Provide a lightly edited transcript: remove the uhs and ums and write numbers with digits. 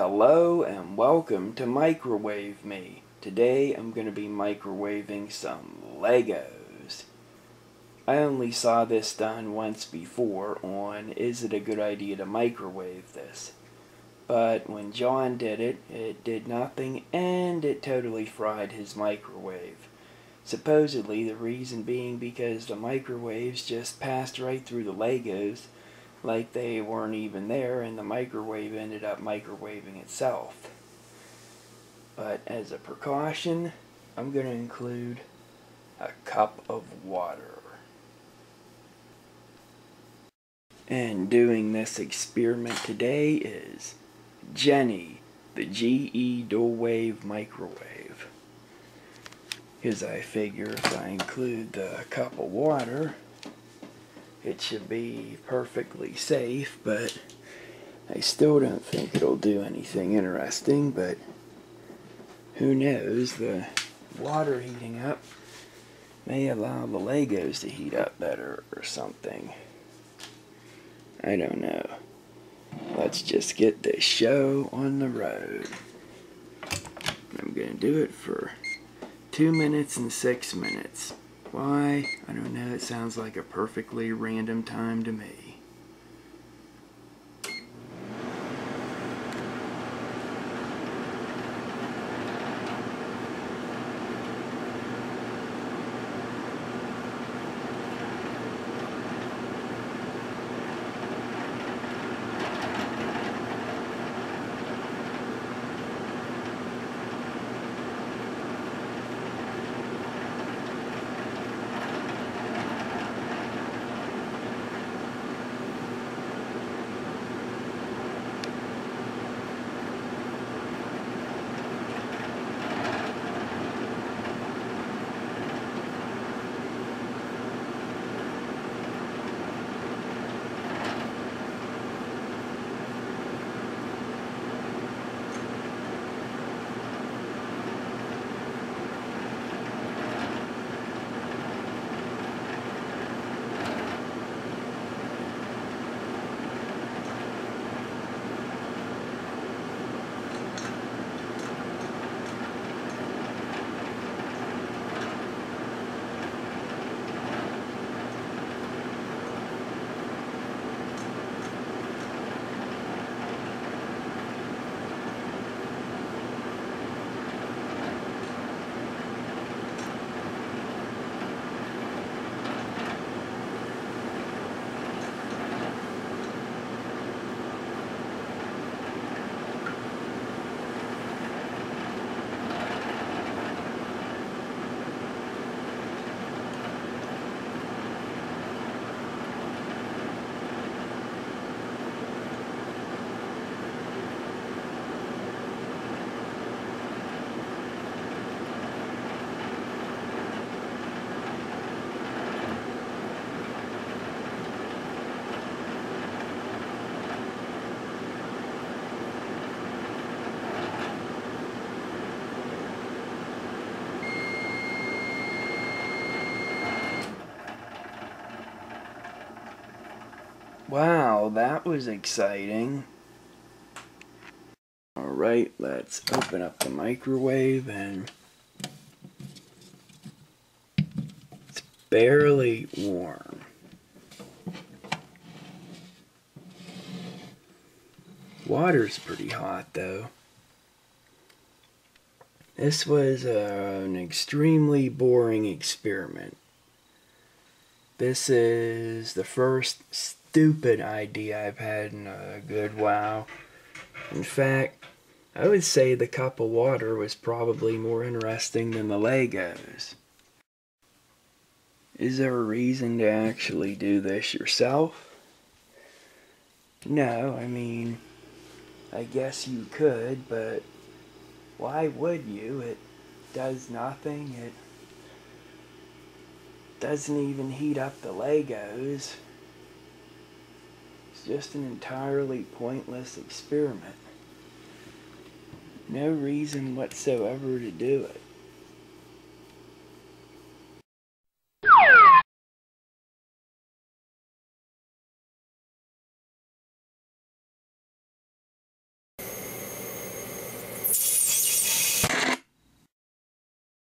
Hello and welcome to Microwave Me. Today I'm going to be microwaving some Legos. I only saw this done once before on Is It a Good Idea to Microwave This? But when John did it, it did nothing and it totally fried his microwave. Supposedly the reason being because the microwaves just passed right through the Legos like they weren't even there, and the microwave ended up microwaving itself. But as a precaution, I'm going to include a cup of water. And doing this experiment today is Jenny, the GE dual wave microwave. Because I figure if I include the cup of water, it should be perfectly safe, but I still don't think it'll do anything interesting, but who knows, the water heating up may allow the Legos to heat up better or something. I don't know. Let's just get this show on the road. I'm going to do it for 2 minutes and 6 minutes. Why? I don't know, it sounds like a perfectly random time to me. Wow, that was exciting. Alright, let's open up the microwave, and it's barely warm. Water's pretty hot though. This was an extremely boring experiment. This is the first stupid idea I've had in a good while. In fact, I would say the cup of water was probably more interesting than the Legos. Is there a reason to actually do this yourself? No, I mean, I guess you could, but why would you? It does nothing. It doesn't even heat up the Legos. It's just an entirely pointless experiment. No reason whatsoever to do it.